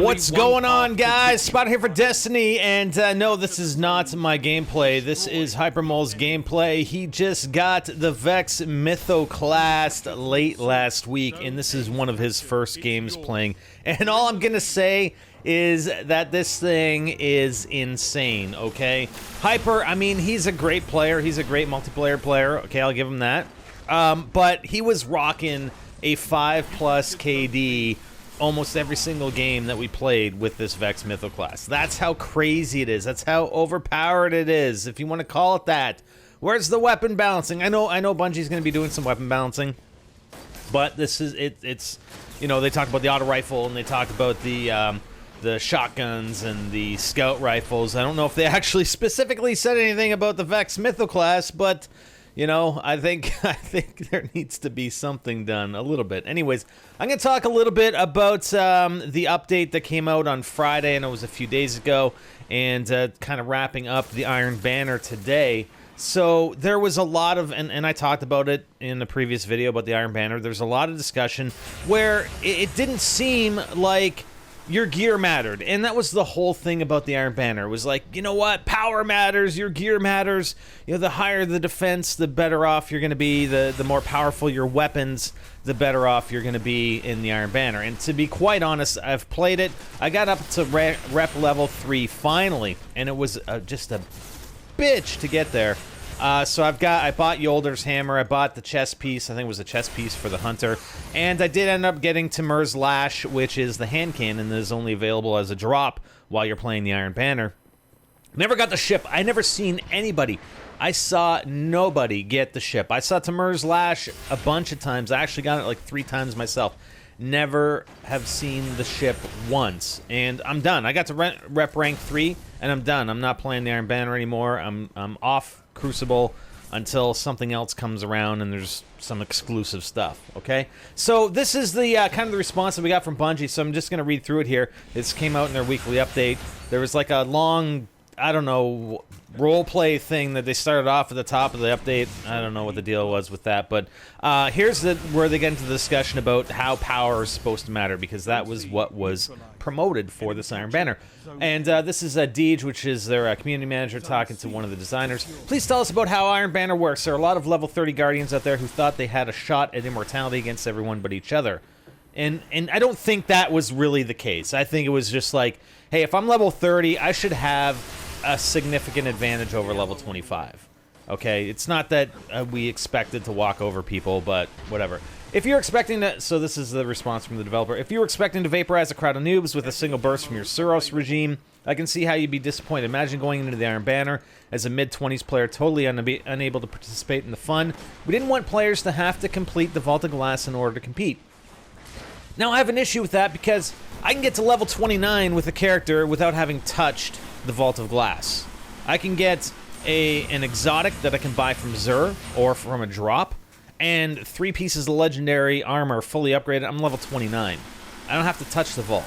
What's going on, guys? Spot here for Destiny, and no, this is not my gameplay. This is Hypermole's gameplay. He just got the VEX MYTHOCLAST late last week, and this is one of his first games playing. And all I'm gonna say is that this thing is insane, okay? Hyper, I mean, he's a great player. He's a great multiplayer player. Okay, I'll give him that. But he was rocking a 5+ KD almost every single game that we played with this VEX MYTHOCLAST. That's how crazy it is. That's how overpowered it is, if you want to call it that. Where's the weapon balancing? I know Bungie's going to be doing some weapon balancing, but this is it's you know, they talked about the auto rifle and they talked about the shotguns and the scout rifles. I don't know if they actually specifically said anything about the VEX MYTHOCLAST, but you know, I think there needs to be something done a little bit. Anyways, I'm going to talk a little bit about the update that came out on Friday, and it was a few days ago, and kind of wrapping up the Iron Banner today. So there was a lot of, and I talked about it in the previous video about the Iron Banner, there's a lot of discussion where it didn't seem like your gear mattered, and that was the whole thing about the Iron Banner. It was like, you know what, power matters, your gear matters. You know, the higher the defense, the better off you're going to be. The more powerful your weapons, the better off you're going to be in the Iron Banner. And to be quite honest, I've played it. I got up to rep level 3 finally, and it was just a bitch to get there. So I bought Yolder's hammer, I bought the chest piece, I think it was a chest piece for the hunter, and I did end up getting Timur's Lash, which is the hand cannon that is only available as a drop while you're playing the Iron Banner. Never got the ship. I never seen anybody. I saw nobody get the ship. I saw Timur's Lash a bunch of times. I actually got it like 3 times myself. Never have seen the ship once, and I'm done. I got to rep rank 3, and I'm done. I'm not playing the Iron Banner anymore. I'm off Crucible until something else comes around and there's some exclusive stuff, okay? So this is the kind of the response that we got from Bungie, so I'm just going to read through it here. This came out in their weekly update. There was like a long, I don't know, roleplay thing that they started off at the top of the update. I don't know what the deal was with that, but here's where they get into the discussion about how power is supposed to matter, because that was what was promoted for this Iron Banner. And this is Deej, which is their community manager, talking to one of the designers. Please tell us about how Iron Banner works. There are a lot of level 30 Guardians out there who thought they had a shot at immortality against everyone but each other. And I don't think that was really the case. I think it was just like, hey, if I'm level 30, I should have a significant advantage over level 25. Okay, it's not that we expected to walk over people, but whatever. If you're expecting to, so this is the response from the developer. If you were expecting to vaporize a crowd of noobs with a single burst from your Suros regime, I can see how you'd be disappointed. Imagine going into the Iron Banner as a mid-20s player, totally unable to participate in the fun. We didn't want players to have to complete the Vault of Glass in order to compete. Now, I have an issue with that because I can get to level 29 with a character without having touched the Vault of Glass. I can get an exotic that I can buy from Xur or from a drop, and 3 pieces of legendary armor fully upgraded. I'm level 29. I don't have to touch the vault,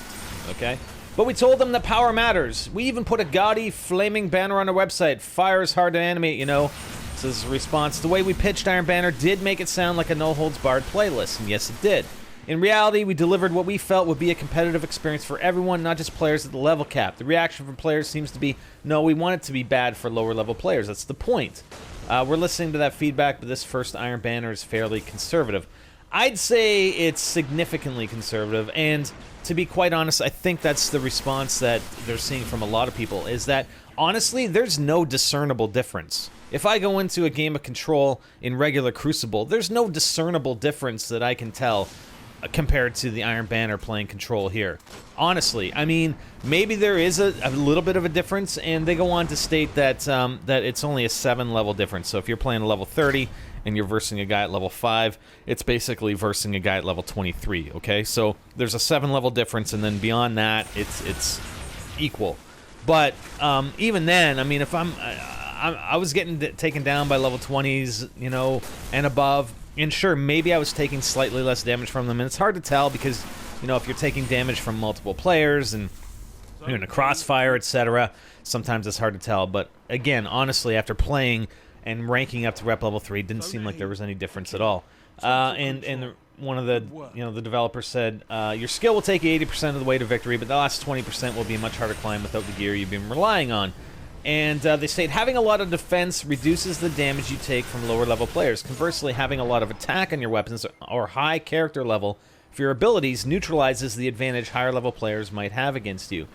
okay? But we told them that power matters. We even put a gaudy flaming banner on our website. Fire is hard to animate, you know. So this is a response. The way we pitched Iron Banner did make it sound like a no-holds-barred playlist, and yes, it did. In reality, we delivered what we felt would be a competitive experience for everyone, not just players at the level cap. The reaction from players seems to be, no, we want it to be bad for lower level players. That's the point. We're listening to that feedback, but this first Iron Banner is fairly conservative. I'd say it's significantly conservative, and to be quite honest, I think that's the response that they're seeing from a lot of people, is that, honestly, there's no discernible difference. If I go into a game of Control in regular Crucible, there's no discernible difference that I can tell compared to the Iron Banner playing Control here. Honestly, I mean, maybe there is a little bit of a difference, and they go on to state that that it's only a 7-level difference. So if you're playing a level 30 and you're versing a guy at level 5, it's basically versing a guy at level 23, okay? So there's a 7-level difference, and then beyond that, it's equal. But even then, I mean, if I was getting taken down by level 20s, you know, and above, and sure, maybe I was taking slightly less damage from them, and it's hard to tell because, you know, if you're taking damage from multiple players and you're in a crossfire, etc., sometimes it's hard to tell. But again, honestly, after playing and ranking up to rep level 3, it didn't seem like there was any difference at all. And one of the the developers said, your skill will take you 80% of the way to victory, but the last 20% will be a much harder climb without the gear you've been relying on. And they state having a lot of defense reduces the damage you take from lower level players. Conversely, having a lot of attack on your weapons or high character level for your abilities neutralizes the advantage higher level players might have against you.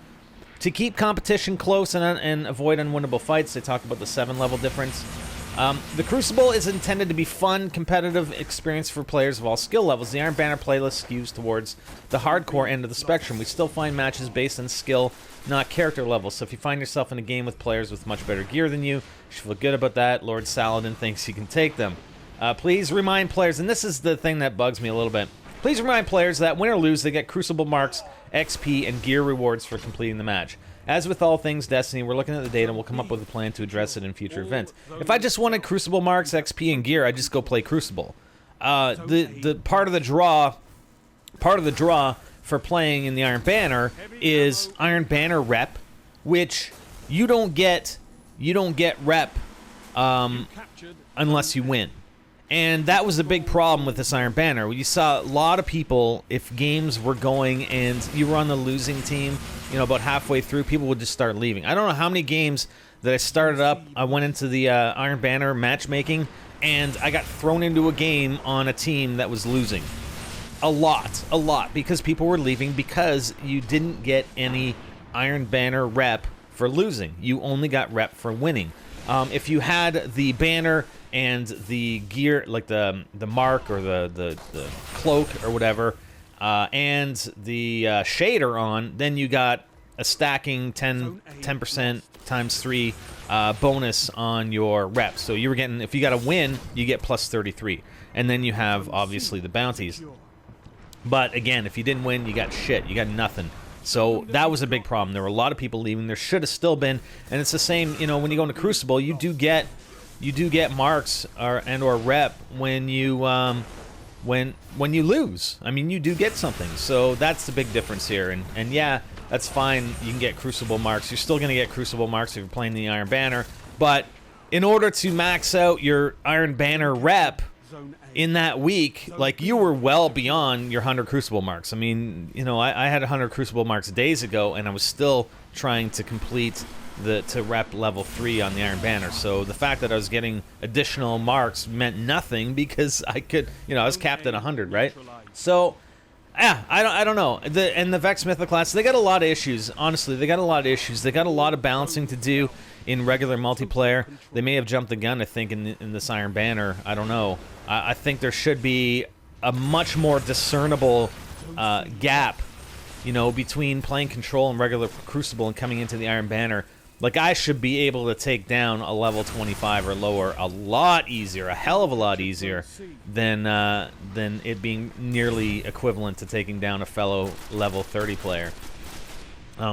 To keep competition close and avoid unwinnable fights, they talk about the 7 level difference. The Crucible is intended to be fun, competitive experience for players of all skill levels. The Iron Banner playlist skews towards the hardcore end of the spectrum. We still find matches based on skill, not character level. So if you find yourself in a game with players with much better gear than you, you should feel good about that. Lord Saladin thinks you can take them. Please remind players, and this is the thing that bugs me a little bit, please remind players that win or lose, they get Crucible marks, XP, and gear rewards for completing the match. As with all things Destiny, we're looking at the data and we'll come up with a plan to address it in future events. If I just wanted Crucible marks, XP, and gear, I'd just go play Crucible. The part of the draw for playing in the Iron Banner is Iron Banner rep, which you don't get rep unless you win. And that was a big problem with this Iron Banner. You saw a lot of people, if games were going and you were on the losing team, about halfway through, people would just start leaving. I don't know how many games that I started up, I went into the Iron Banner matchmaking, and I got thrown into a game on a team that was losing. A lot, because people were leaving because you didn't get any Iron Banner rep for losing. You only got rep for winning. If you had the banner and the gear, like the mark or the cloak or whatever, and the shader on, then you got a stacking 10% times 3 bonus on your reps. So you were getting, if you got a win, you get plus 33. And then you have, obviously, the bounties. But again, if you didn't win, you got shit. You got nothing. So that was a big problem. There were a lot of people leaving. There should have still been. And it's the same, when you go into Crucible, you do get marks or rep when you when you lose. I mean, you do get something. So that's the big difference here. And yeah, that's fine. You can get Crucible marks. You're still going to get Crucible marks if you're playing the Iron Banner. But in order to max out your Iron Banner rep in that week, like, you were well beyond your 100 Crucible marks. I mean, I had 100 Crucible marks days ago, and I was still trying to complete to rep level 3 on the Iron Banner. So the fact that I was getting additional marks meant nothing because I could, I was capped at 100, right? So, yeah, I don't know. And the VEX Mythoclasts, they got a lot of issues. Honestly, they got a lot of issues. They got a lot of balancing to do in regular multiplayer. They may have jumped the gun, I think, in this Iron Banner. I don't know. I think there should be a much more discernible gap, between playing Control and regular Crucible and coming into the Iron Banner. Like, I should be able to take down a level 25 or lower a lot easier, a hell of a lot easier, than it being nearly equivalent to taking down a fellow level 30 player.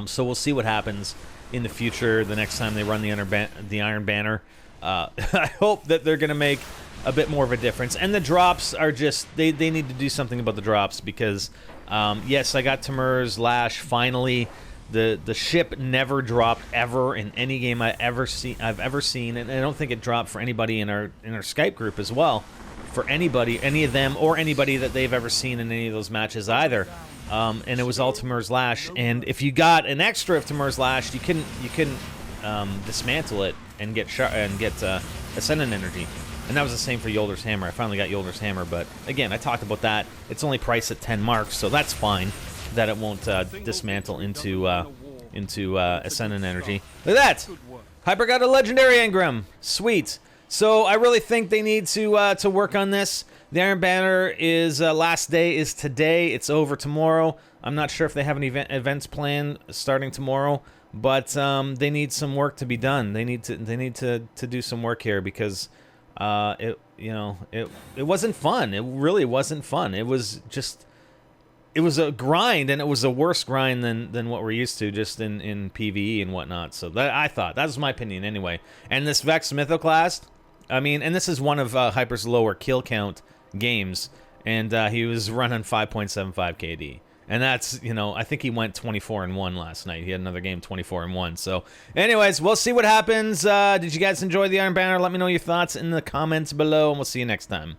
So we'll see what happens in the future, the next time they run the Iron Banner. I hope that they're going to make a bit more of a difference. And the drops are just, they need to do something about the drops because, yes, I got Timur's Lash finally. The ship never dropped ever in any game I've ever seen, and I don't think it dropped for anybody in our Skype group as well, for anybody, any of them, or anybody that they've ever seen in any of those matches either. And it was all Timur's Lash, and if you got an extra of Timur's Lash, you couldn't dismantle it and get Ascendant Energy. And that was the same for Yolder's Hammer. I finally got Yolder's Hammer, but again, I talked about that. It's only priced at 10 marks, so that's fine that it won't dismantle into Ascendant Energy. Look at that! Hyper got a Legendary Engram. Sweet. So I really think they need to work on this. The Iron Banner is last day is today. It's over tomorrow. I'm not sure if they have any events planned starting tomorrow, but they need some work to be done. They need to do some work here because it wasn't fun. It really wasn't fun. It was a grind, and it was a worse grind than what we're used to just in PvE and whatnot. So that was my opinion anyway. And this VEX Mythoclast, I mean, and this is one of Hyper's lower kill count games, and he was running 5.75 KD. And that's, I think he went 24-1 last night. He had another game 24-1. So, anyways, we'll see what happens. Did you guys enjoy the Iron Banner? Let me know your thoughts in the comments below, and we'll see you next time.